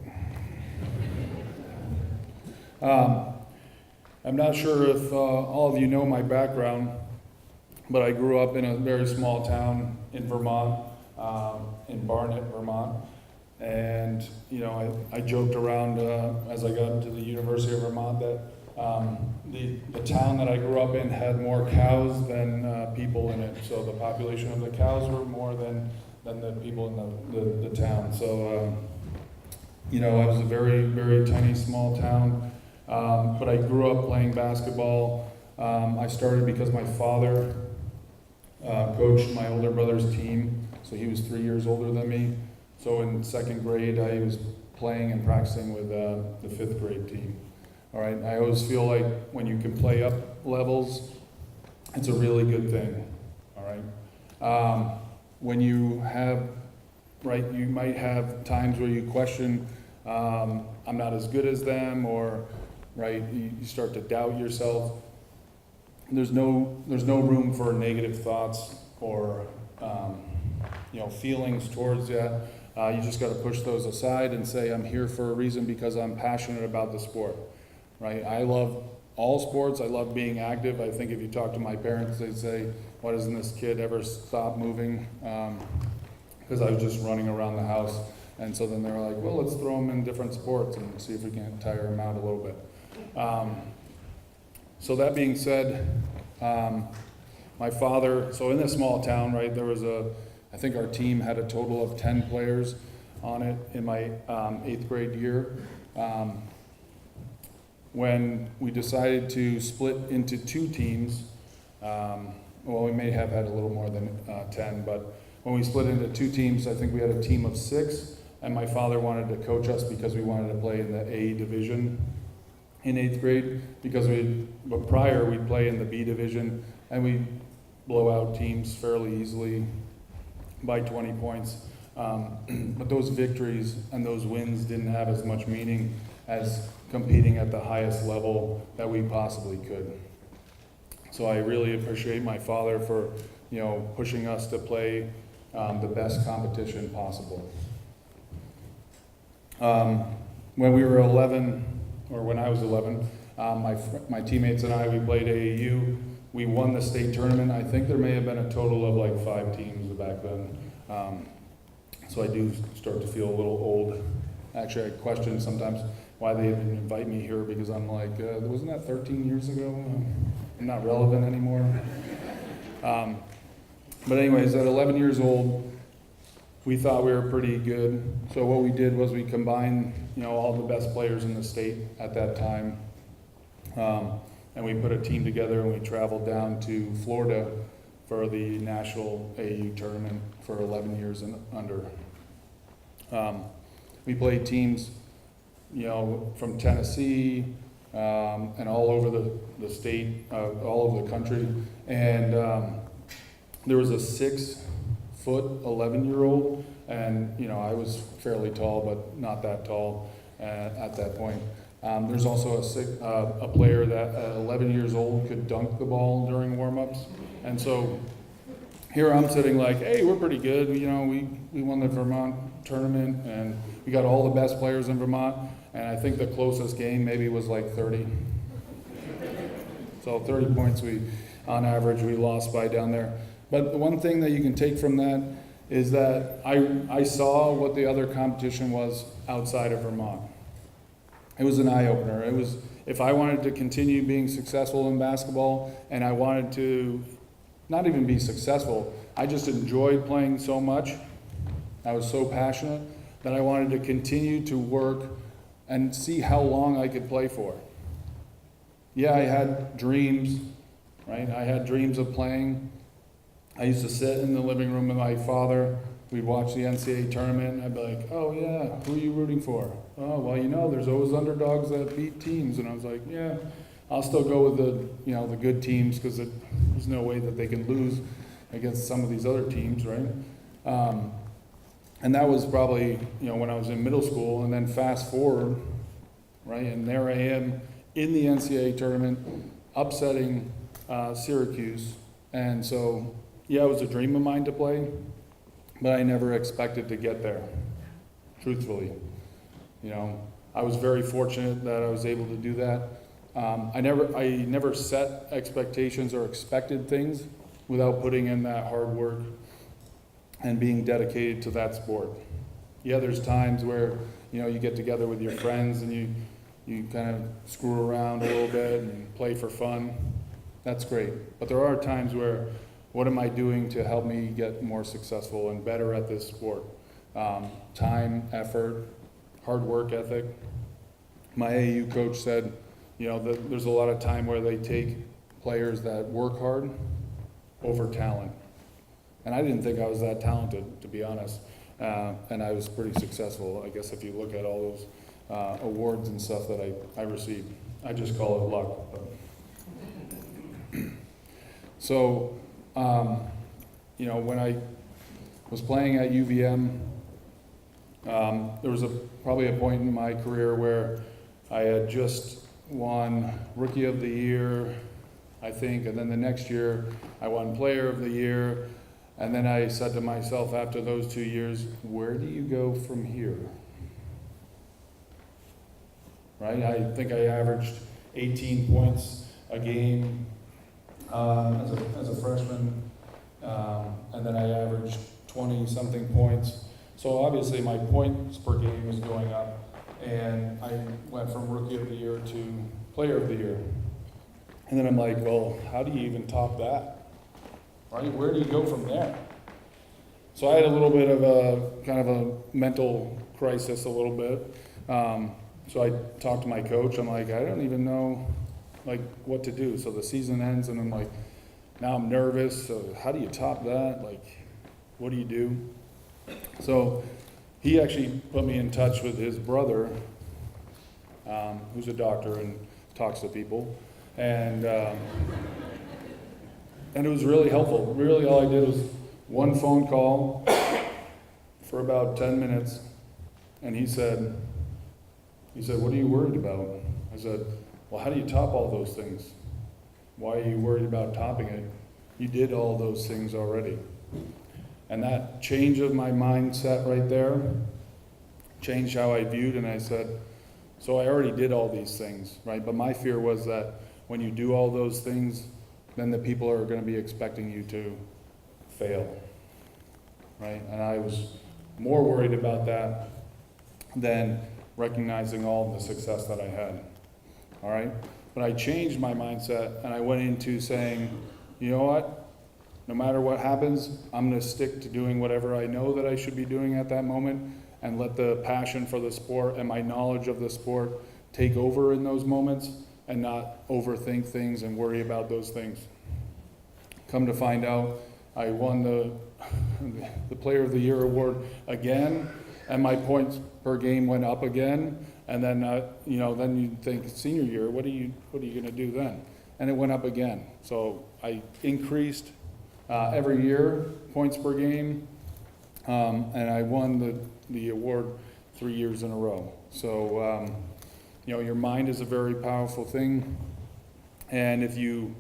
I'm not sure if all of you know my background, but I grew up in a very small town in Vermont, in Barnet, Vermont. And, I joked around as I got into the University of Vermont that the town that I grew up in had more cows than people in it. So the population of the cows were more than the people in the town. So, it was a very, very tiny, small town. But I grew up playing basketball. I started because my father coached my older brother's team, so he was 3 years older than me. So in second grade, I was playing and practicing with the fifth grade team. All right, I always feel like when you can play up levels, it's a really good thing. All right, when you have, right, you might have times where you question, I'm not as good as them, or right, you start to doubt yourself. There's no room for negative thoughts or feelings towards that. You just got to push those aside and say, I'm here for a reason because I'm passionate about the sport. Right? I love all sports. I love being active. I think if you talk to my parents, they'd say, why doesn't this kid ever stop moving? Because I was just running around the house. And so then they were like, well, let's throw him in different sports and see if we can tire him out a little bit. So that being said, my father, so in this small town, right, there was I think our team had a total of 10 players on it in my 8th grade year. When we decided to split into 2 teams, well, we may have had a little more than 10, but when we split into 2 teams, I think we had a team of 6, and my father wanted to coach us because we wanted to play in the A division in 8th grade, because but prior we'd play in the B division, and we'd blow out teams fairly easily by 20 points. But those victories and those wins didn't have as much meaning as competing at the highest level that we possibly could. So I really appreciate my father for, pushing us to play the best competition possible. When we were 11, or when I was 11, my teammates and I, we played AAU. We won the state tournament. I think there may have been a total of like 5 teams back then. So I do start to feel a little old. Actually, I question sometimes why they even invite me here, because I'm like, wasn't that 13 years ago? I'm not relevant anymore. But anyways, at 11 years old, we thought we were pretty good. So what we did was we combined, all the best players in the state at that time. And we put a team together and we traveled down to Florida for the national AAU tournament for 11 years and under. We played teams, from Tennessee and all over the state, all over the country. And there was a 6-foot 11-year-old, and I was fairly tall, but not that tall at that point. There's also a player that at 11 years old could dunk the ball during warm-ups. And so here I'm sitting like, hey, we're pretty good. We won the Vermont tournament, and we got all the best players in Vermont. And I think the closest game maybe was like 30. So 30 points on average, we lost by down there. But the one thing that you can take from that is that I saw what the other competition was outside of Vermont. It was an eye-opener. It was, if I wanted to continue being successful in basketball, and I wanted to not even be successful, I just enjoyed playing so much. I was so passionate that I wanted to continue to work and see how long I could play for. Yeah, I had dreams, right? I had dreams of playing. I used to sit in the living room with my father. We'd watch the NCAA tournament, and I'd be like, oh yeah, who are you rooting for? Oh, well, there's always underdogs that beat teams. And I was like, yeah, I'll still go with the good teams, because there's no way that they can lose against some of these other teams, right? And that was probably, when I was in middle school, and then fast forward, right, and there I am in the NCAA tournament, upsetting Syracuse. And so, yeah, it was a dream of mine to play, but I never expected to get there, truthfully. I was very fortunate that I was able to do that. I never set expectations or expected things without putting in that hard work and being dedicated to that sport. Yeah, there's times where, you get together with your friends and you kind of screw around a little bit and play for fun. That's great. But there are times where, what am I doing to help me get more successful and better at this sport? Time, effort, hard work ethic. My AAU coach said, there's a lot of time where they take players that work hard over talent. And I didn't think I was that talented, to be honest. And I was pretty successful, I guess, if you look at all those awards and stuff that I received. I just call it luck. But. So, when I was playing at UVM, there was probably a point in my career where I had just won Rookie of the Year, I think, and then the next year I won Player of the Year, and then I said to myself after those 2 years, where do you go from here? Right? I think I averaged 18 points a game as a freshman, and then I averaged 20-something points. So obviously my points per game was going up, and I went from Rookie of the Year to Player of the Year. And then I'm like, well, how do you even top that? Right? Where do you go from there? So I had a little bit of a kind of a mental crisis a little bit. So I talked to my coach. I'm like, I don't even know what to do. So the season ends, and I'm like, now I'm nervous. So how do you top that? What do you do? So he actually put me in touch with his brother, who's a doctor and talks to people. And it was really helpful. Really, all I did was one phone call for about 10 minutes, and he said, what are you worried about? I said, well, how do you top all those things? Why are you worried about topping it? You did all those things already. And that change of my mindset right there changed how I viewed, and I said, so I already did all these things, right? But my fear was that when you do all those things, then the people are going to be expecting you to fail, right? And I was more worried about that than recognizing all the success that I had, all right? But I changed my mindset, and I went into saying, you know what? No matter what happens, I'm going to stick to doing whatever I know that I should be doing at that moment, and let the passion for the sport and my knowledge of the sport take over in those moments, and not overthink things and worry about those things. Come to find out, I won the Player of the Year award again, and my points per game went up again. And then, then you think senior year, what are you going to do then? And it went up again. So I increased every year points per game, and I won the award 3 years in a row. So. Your mind is a very powerful thing, and if you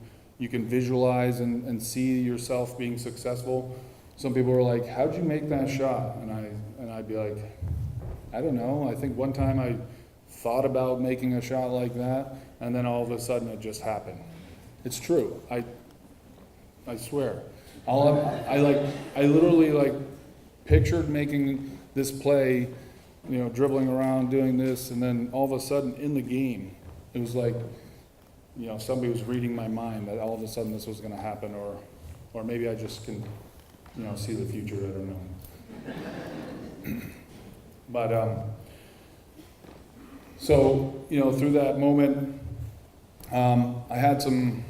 can visualize and see yourself being successful. Some people were like, how'd you make that shot? And I'd be like, I don't know. I think one time I thought about making a shot like that, and then all of a sudden it just happened. It's true. I swear. I literally pictured making this play, dribbling around, doing this, and then all of a sudden in the game, it was like, somebody was reading my mind that all of a sudden this was going to happen, or maybe I just can, see the future. I don't know. But so through that moment, I had some,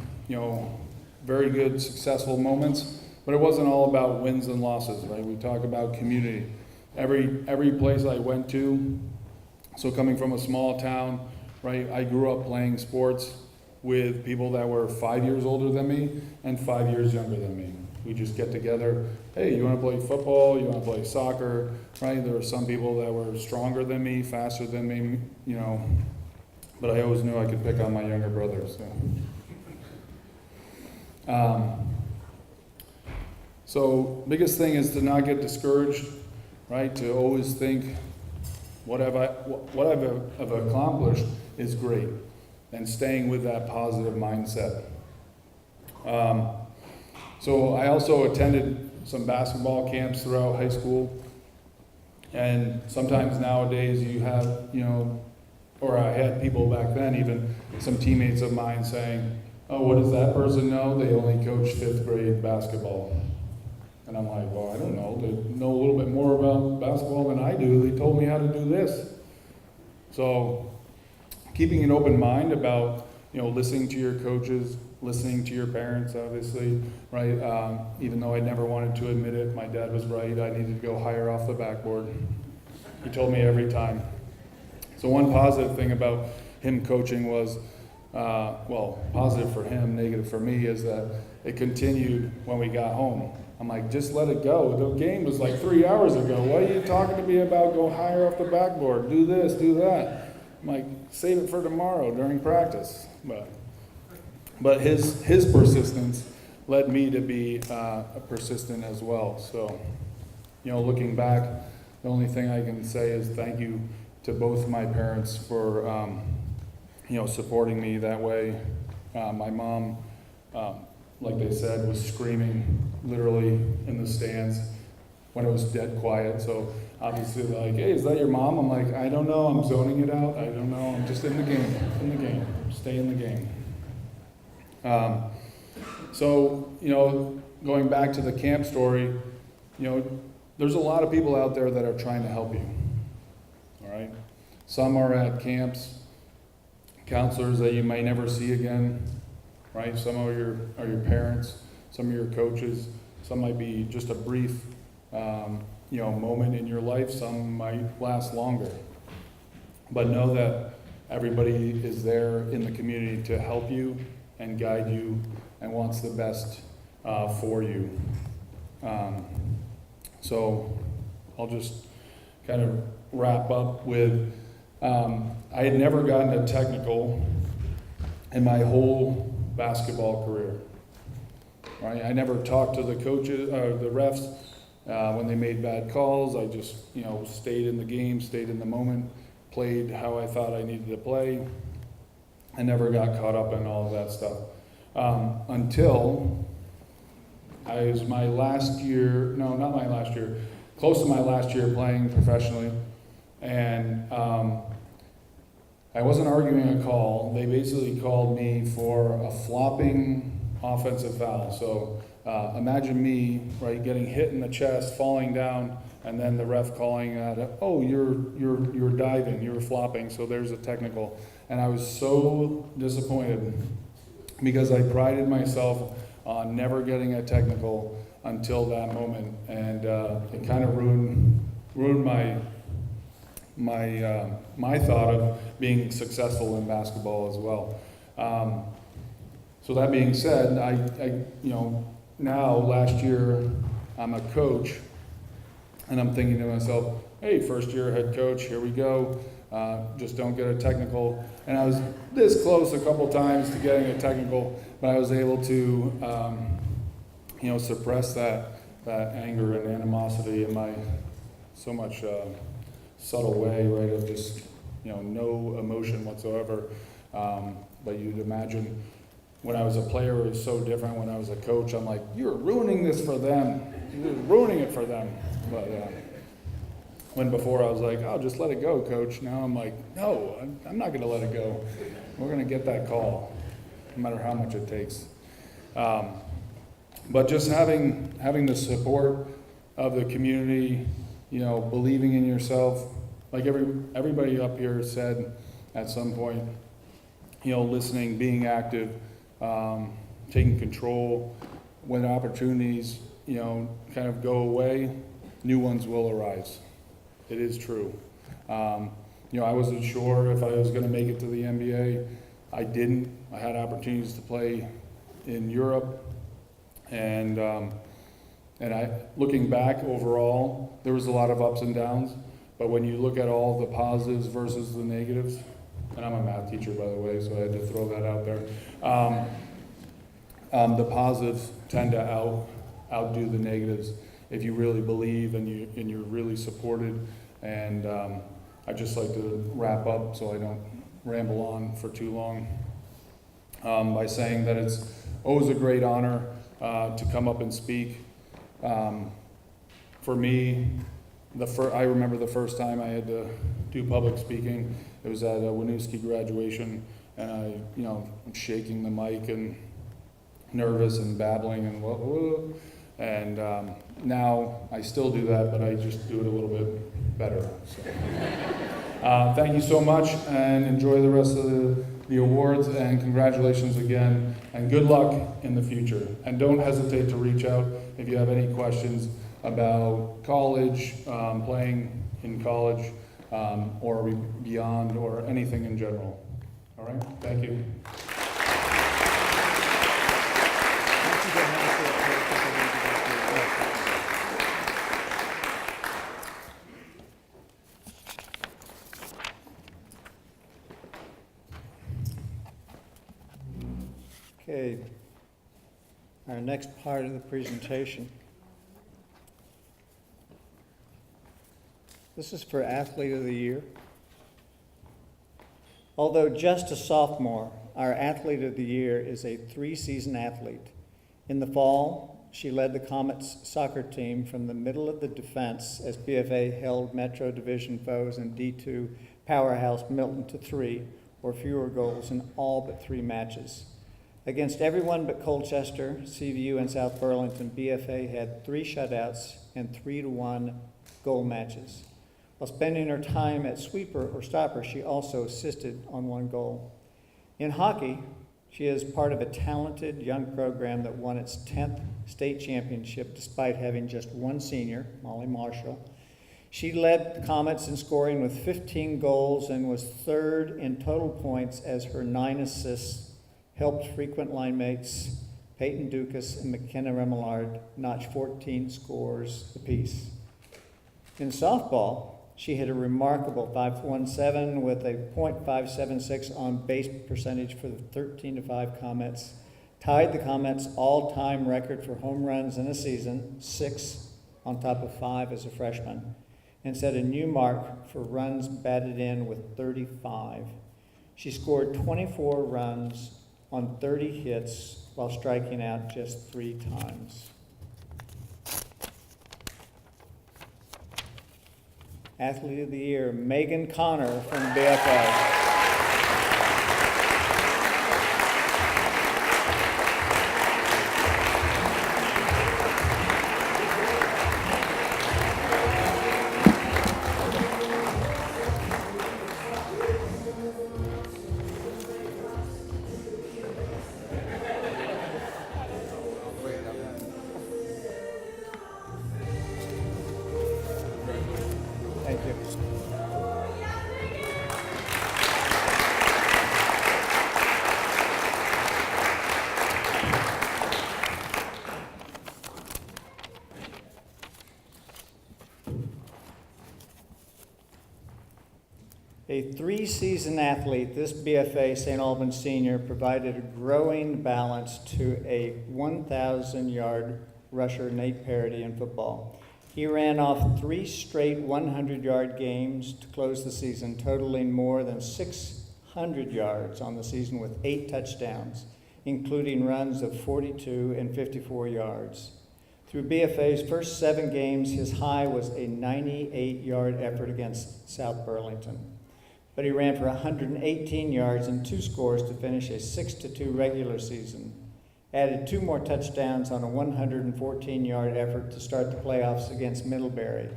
very good, successful moments, but it wasn't all about wins and losses, right? We talk about community. Every place I went to, so coming from a small town, right, I grew up playing sports with people that were 5 years older than me and 5 years younger than me. We just get together, hey, you want to play football, you want to play soccer, right? There were some people that were stronger than me, faster than me, but I always knew I could pick on my younger brothers. So biggest thing is to not get discouraged, right? To always think, what I've accomplished is great, and staying with that positive mindset. So I also attended some basketball camps throughout high school, and sometimes nowadays you have, or I had people back then, even some teammates of mine saying, oh, what does that person know? They only coach 5th grade basketball. And I'm like, well, I don't know. They know a little bit more about basketball than I do. They told me how to do this. So keeping an open mind about, listening to your coaches, listening to your parents, obviously, right? Even though I never wanted to admit it, my dad was right. I needed to go higher off the backboard. He told me every time. So one positive thing about him coaching was, positive for him, negative for me, is that it continued when we got home. I'm like, just let it go. The game was like 3 hours ago. What are you talking to me about? Go higher off the backboard. Do this, do that. I'm like, save it for tomorrow during practice. But his persistence led me to be persistent as well. So, looking back, the only thing I can say is thank you to both my parents for, supporting me that way. My mom, like they said, was screaming literally in the stands when it was dead quiet. So obviously they're like, hey, is that your mom? I'm like, I don't know. I'm zoning it out. I don't know. I'm just in the game. Stay in the game. Going back to the camp story, there's a lot of people out there that are trying to help you. All right. Some are at camps, counselors that you may never see again, right? Some are your parents, some are your coaches, some might be just a brief, moment in your life, some might last longer. But know that everybody is there in the community to help you and guide you and wants the best for you. So I'll just kind of wrap up with, I had never gotten a technical in my whole basketball career. Right? I never talked to the coaches, the refs when they made bad calls. I just, stayed in the game, stayed in the moment, played how I thought I needed to play. I never got caught up in all of that stuff until I was my last year, no, not my last year, close to my last year playing professionally. And I wasn't arguing a call. They basically called me for a flopping offensive foul. So imagine me, right, getting hit in the chest, falling down, and then the ref calling out, oh, you're diving, you're flopping, so there's a technical. And I was so disappointed because I prided myself on never getting a technical until that moment, and it kind of ruined my thought of being successful in basketball as well. So that being said, I now last year I'm a coach, and I'm thinking to myself, hey, first year head coach, here we go. Just don't get a technical. And I was this close a couple times to getting a technical, but I was able to, suppress that anger and animosity in my so much subtle way, right, of just, no emotion whatsoever. But you'd imagine when I was a player, it was so different. When I was a coach, I'm like, you're ruining this for them. You're ruining it for them. But when before I was like, oh, just let it go, coach. Now I'm like, no, I'm not going to let it go. We're going to get that call, no matter how much it takes. But just having the support of the community, believing in yourself, like everybody up here said at some point, listening, being active, taking control. When opportunities, kind of go away, new ones will arise. It is true. I wasn't sure if I was going to make it to the NBA. I didn't. I had opportunities to play in Europe, and looking back overall, there was a lot of ups and downs. But when you look at all the positives versus the negatives, and I'm a math teacher, by the way, so I had to throw that out there. The positives tend to outdo the negatives if you really believe and you're really supported. And I'd just like to wrap up so I don't ramble on for too long by saying that it's always a great honor to come up and speak. For me, I remember the first time I had to do public speaking. It was at a Winooski graduation, and I'm shaking the mic and nervous and babbling and whoa. And now I still do that, but I just do it a little bit better. So. Thank you so much, and enjoy the rest of the awards, and congratulations again, and good luck in the future. And don't hesitate to reach out if you have any questions about college, playing in college, or beyond, or anything in general. All right, thank you. Okay, our next part of the presentation. This is for Athlete of the Year. Although just a sophomore, our Athlete of the Year is a 3-season athlete. In the fall, she led the Comets soccer team from the middle of the defense as BFA held Metro Division foes in D2 powerhouse Milton to 3 or fewer goals in all but 3 matches. Against everyone but Colchester, CVU, and South Burlington, BFA had 3 shutouts and 3-1 goal matches. While spending her time at sweeper or stopper, she also assisted on 1 goal. In hockey, she is part of a talented young program that won its 10th state championship despite having just 1 senior, Molly Marshall. She led the Comets in scoring with 15 goals and was 3rd in total points as her 9 assists helped frequent line mates Peyton Dukas and McKenna Remillard notch 14 scores apiece. In softball, she hit a remarkable .517 with a .576 on base percentage for the 13-5 Comets, tied the Comets' all-time record for home runs in a season, 6 on top of 5 as a freshman, and set a new mark for runs batted in with 35. She scored 24 runs on 30 hits while striking out just 3 times. Athlete of the Year, Megan Connor from BFA. Thank you. A 3-season athlete, this BFA Saint Albans Senior provided a growing balance to a 1,000-yard rusher, Nate Parody, in football. He ran off 3 straight 100-yard games to close the season, totaling more than 600 yards on the season with 8 touchdowns, including runs of 42 and 54 yards. Through BFA's first 7 games, his high was a 98-yard effort against South Burlington. But he ran for 118 yards and 2 scores to finish a 6-2 regular season. Added 2 more touchdowns on a 114-yard effort to start the playoffs against Middlebury,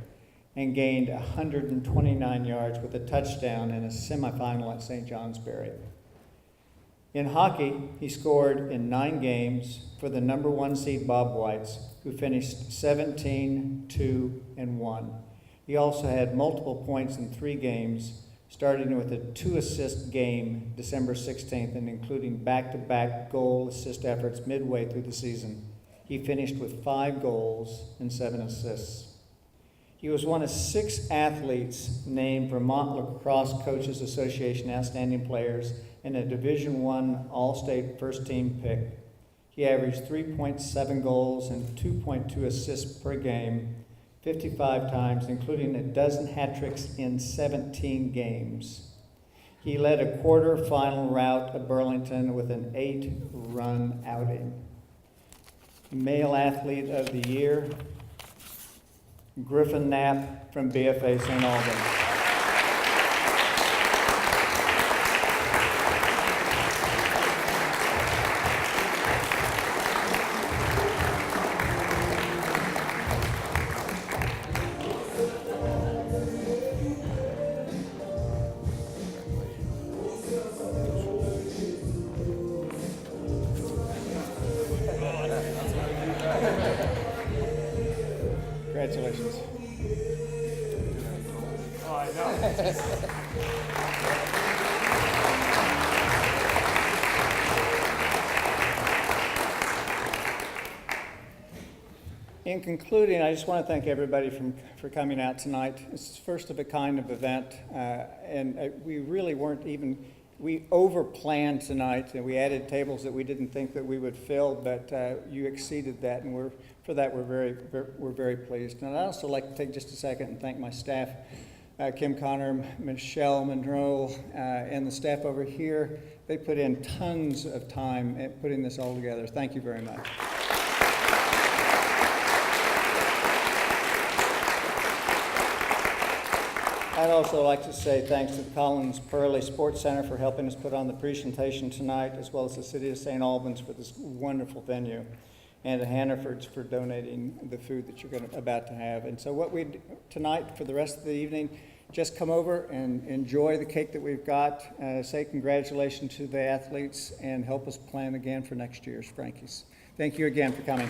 and gained 129 yards with a touchdown in a semifinal at St. Johnsbury. In hockey, he scored in 9 games for the number 1 seed Bob Whites, who finished 17-2-1. He also had multiple points in 3 games, starting with a 2-assist game December 16th and including back-to-back goal assist efforts midway through the season. He finished with 5 goals and 7 assists. He was one of 6 athletes named Vermont Lacrosse Coaches Association Outstanding Players and a Division I All-State first-team pick. He averaged 3.7 goals and 2.2 assists per game, 55 times, including a dozen hat tricks in 17 games. He led a quarter-final rout of Burlington with an 8-run outing. Male Athlete of the Year, Griffin Knapp from BFA St. Albans. In concluding, I just want to thank everybody for coming out tonight. It's the first of a kind of event, and we really weren't even, we over-planned tonight, and we added tables that we didn't think that we would fill, but you exceeded that, and we're very pleased. And I'd also like to take just a second and thank my staff, Kim Connor, Michelle Monroe, and the staff over here. They put in tons of time at putting this all together. Thank you very much. I'd also like to say thanks to the Collins Pearly Sports Center for helping us put on the presentation tonight, as well as the City of St. Albans for this wonderful venue, and to Hannaford's for donating the food that you're about to have. And so what we do tonight for the rest of the evening, just come over and enjoy the cake that we've got, say congratulations to the athletes, and help us plan again for next year's Frankies. Thank you again for coming.